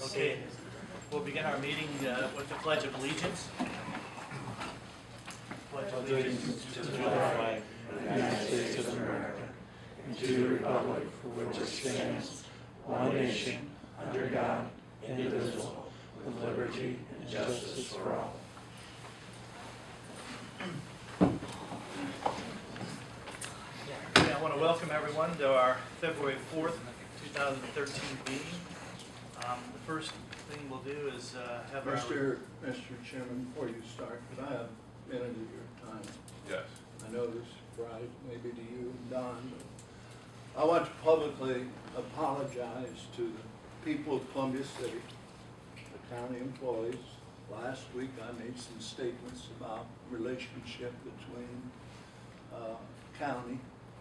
Okay, we'll begin our meeting with the Pledge of Allegiance. Pledge of allegiance to the flag of the United States of America and to the republic for which it stands, one nation, under God, indivisible, with liberty and justice for all. Okay, I want to welcome everyone to our February 4th, 2013 meeting. The first thing we'll do is have Mr. Chairman, before you start, could I have a minute of your time? Yes. I know this surprise maybe to you and Don, but I want to publicly apologize to the people of Columbia City, the county employees. Last week I made some statements about relationship between county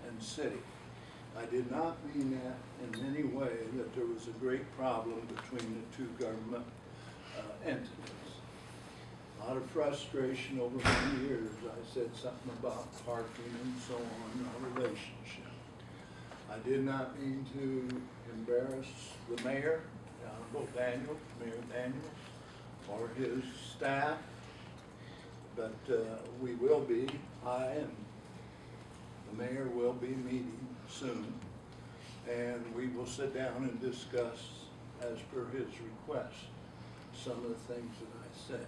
and city. I did not mean that in any way that there was a great problem between the two government entities. A lot of frustration over many years. I said something about parking and so on, our relationship. I did not mean to embarrass the mayor, Honorable Daniel, Mayor Daniel, or his staff, but we will be, I and the mayor will be meeting soon, and we will sit down and discuss, as per his request, some of the things that I said.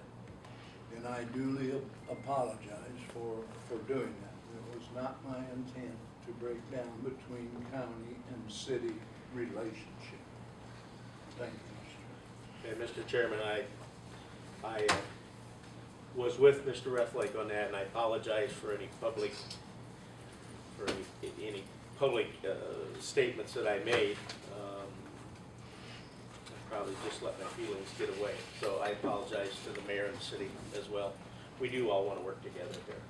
And I duly apologize for doing that. It was not my intent to break down between county and city relationship. Thank you, Mr. And Mr. Chairman, I was with Mr. Reflake on that, and I apologize for any public statements that I made. I probably just let my feelings get away. So I apologize to the mayor and the city as well. We do all want to work together here.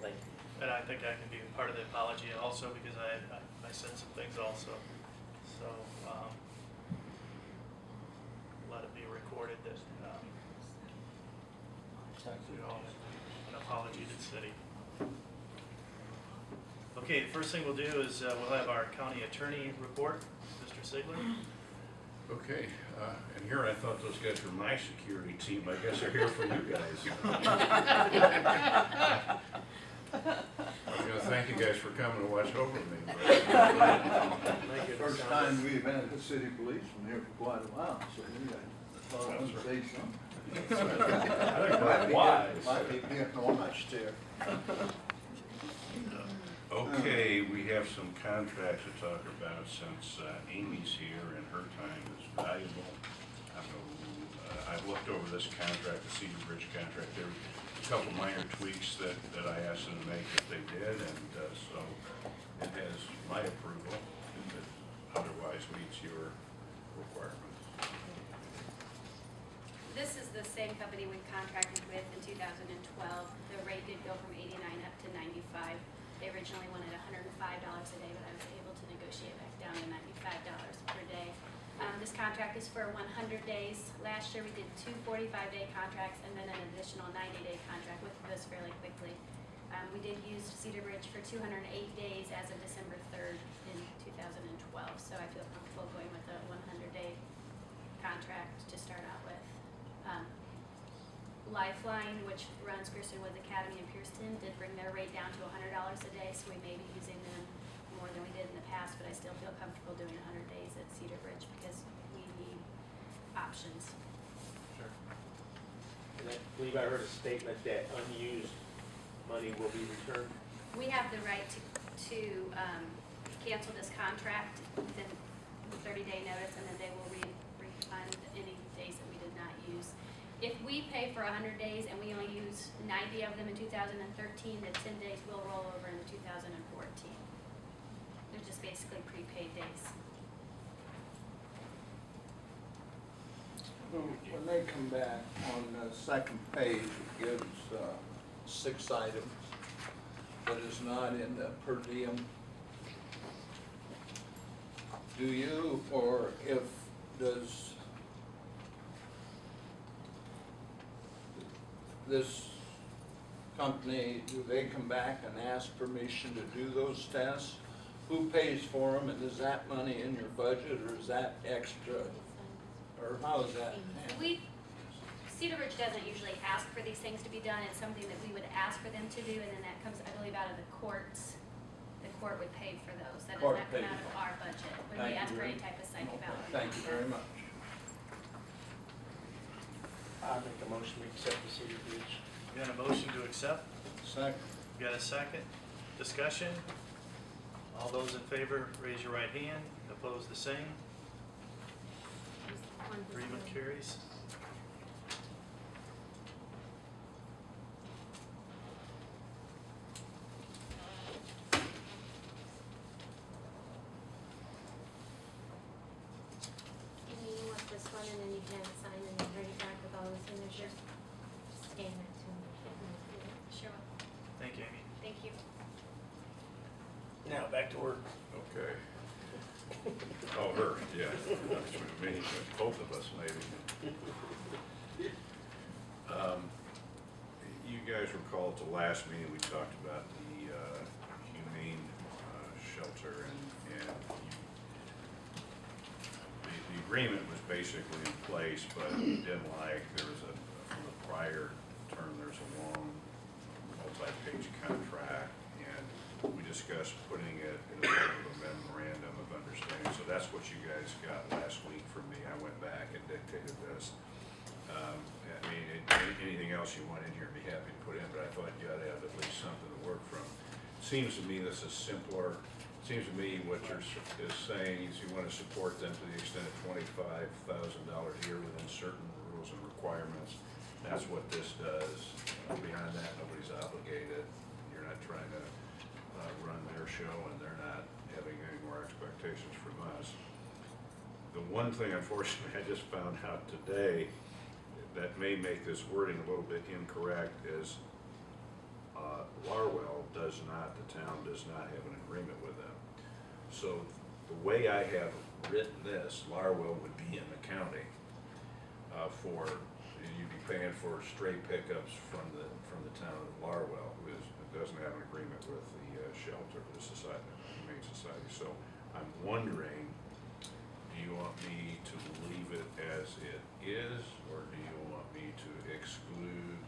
Thank you. and I think I can be part of the apology also because I said some things also. So let it be recorded that an apology to the city. Okay, the first thing we'll do is we'll have our county attorney report, Mr. Ciader. Okay, and here I thought those guys were my security team. I guess they're here for you guys. I'm gonna thank you guys for coming to watch over me. Thank you. First time we've had the city policeman here for quite a while, so maybe I thought I would say something. I think that's wise. Might be getting on my stair. Okay, we have some contracts to talk about since Amy's here and her time is valuable. I've looked over this contract, the Cider Bridge contract. There were a couple minor tweaks that I asked them to make if they did, and so it has my approval if it otherwise meets your requirements. This is the same company we contracted with in 2012. The rate did go from 89 up to 95. They originally wanted $105 a day, but I was able to negotiate back down to $95 per day. This contract is for 100 days. Last year we did two 45-day contracts and then an additional 90-day contract, which goes fairly quickly. We did use Ceader Bridge for 208 days as of December 3rd in 2012, so I feel comfortable going with a 100-day contract to start out with. Lifeline, which runs Christianwood Academy in Pierceton, did bring their rate down to $100 a day, so we may be using them more than we did in the past, but I still feel comfortable doing 100 days at Ceader Bridge because we need options. Sure. And I believe I heard a statement that unused money will be returned. We have the right to cancel this contract within the 30-day notice, and then they will refund any days that we did not use. If we pay for 100 days and we only use 90 of them in 2013, the 10 days will roll over into 2014. They're just basically prepaid days. When they come back on the second page, it gives 6 items that is not in the per diem. Do you, or if does this company, do they come back and ask permission to do those tests? Who pays for them, and is that money in your budget, or is that extra, or or how is that? Cedar Ridge doesn't usually ask for these things to be done. It's something that we would ask for them to do, and then that comes, I believe, out of the courts. The court would pay for those. That does Court not come pays out of for it. our budget when Thank we you ask for very- any type of psych evaluation. Thank you very much. I make a motion to accept the Cedar Ridge. You got a motion to accept? Second. You got a second? Discussion? All those in favor, raise your right hand. Opposed, the same. Agreement carries. You want this one and then you can sign and then bring it back with all the signatures. Scan that to me. Sure. Thank you, Amy. Thank you. Now, back to work. Okay. Oh, her, yeah. That's what I mean, both of us maybe. You guys recall at the last meeting, we talked about the humane shelter and the agreement was basically in place, but you didn't like, there was from the prior term, there's a long multi-page contract, and we discussed putting it in a sort of a memorandum of understanding. So that's what you guys got last week from me. I went back and dictated this. I mean, anything else you want in here, I'd be happy to put in, but I thought you ought to have at least something to work from. Seems to me this is simpler. Seems to me what you're is saying is you want to support them to the extent of $25,000 a year within certain rules and requirements. That's what this does. Beyond that, nobody's obligated. You're not trying to run their show, and they're not having any more expectations from us. The one thing, unfortunately, I just found out today that may make this wording a little bit incorrect is Larwell does not, the town does not have an agreement with them. So the way I have written this, Larwell would be in the county you'd be paying for straight pickups from the town of Larwell, who doesn't have an agreement with the shelter, the society, humane society. So I'm wondering, do you want me to leave it as it is, or do you want me to exclude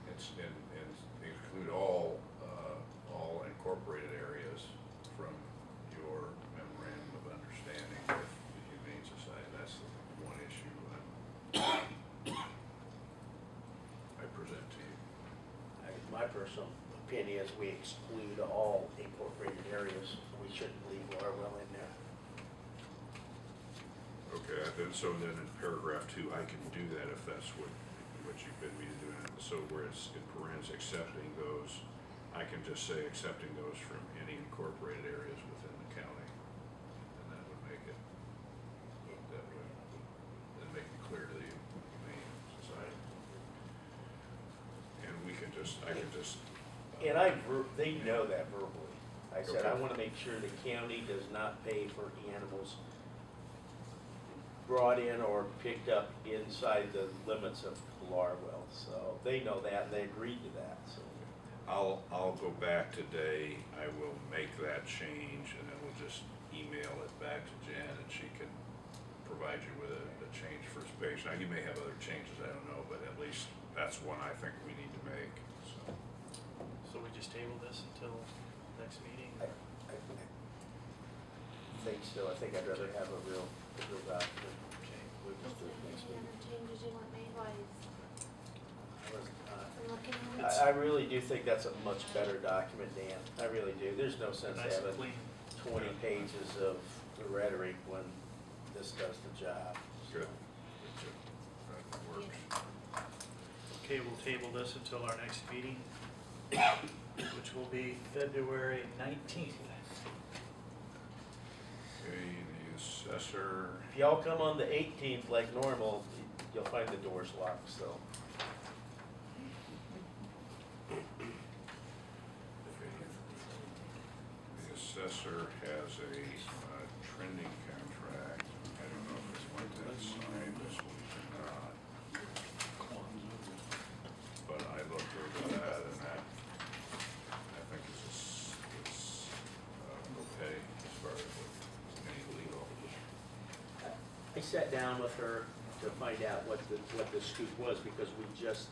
and exclude all incorporated areas from your memorandum of understanding with the humane society? That's the one issue I present to you. My personal opinion is we exclude all incorporated areas. We shouldn't leave Larwell in there. Okay, then in paragraph 2, I can do that if that's what you bid me to do. So where it's in parentheses, accepting those, I can just say accepting those from any incorporated areas within the county. And that would make it, make it clear to the humane society. And we can just, I can just. And they know that verbally. I said, Okay. I want to make sure the county does not pay for animals brought in or picked up inside the limits of Larwell. So they know that, and they agreed to that, so. I'll go back today, I will make that change, and then we'll just email it back to Jan, and she can provide you with a change for space. Now, you may have other changes, I don't know, but at least that's one I think we need to make, so. So we just table this until next meeting? I think so. I think I'd rather have a real document. Okay. We'll Is just do there it next any week. other changes you want made while I was, I'm looking at it? I really do think that's a much better document, Dan. I really do. There's no sense Nice and having clean. 20 pages of rhetoric when this does the job. Good. That works. Okay, we'll table this until our next meeting, which will be February 19th. Okay, the assessor, If y'all come on the 18th like normal, you'll find the doors locked, so. the assessor has a trending contract. I don't know if it's like that signed this week or not. But I looked over that, and that, I think it's okay as far as any legal. I sat down with her to find out what the scoop was, because we just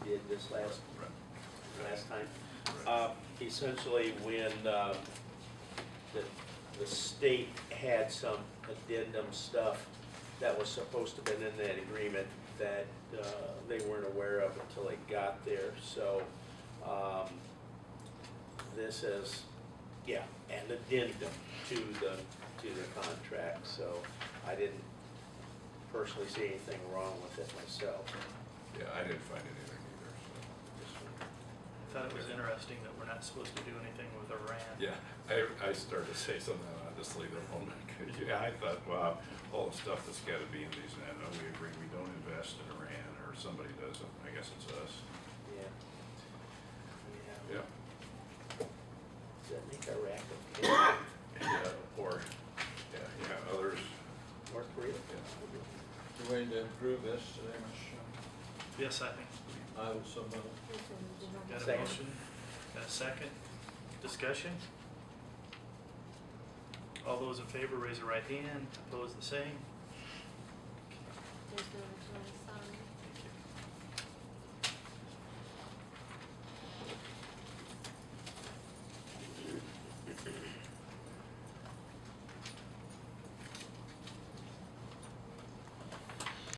did this last time. Essentially, when the state had some addendum stuff that was supposed to have been in that agreement that they weren't aware of until it got there. So this is, an addendum to the contract. So I didn't personally see anything wrong with it myself. Yeah, I didn't find anything either, I thought it was interesting that we're not supposed to do anything with Iran. so. Yeah, I started to say something, I'll just leave it alone. Yeah, I thought, wow, all the stuff that's gotta be in these, and I know we agree we don't invest in Iran, or somebody doesn't, I guess it's us. Yeah. Yeah. Does that make Iraq okay? Yeah, or, others, North Korea? yeah. You ready to approve this today, Michelle? Yes, I think. I will so move. Got a Second. motion, got a second, discussion? All those in favor, raise your right hand, opposed the same.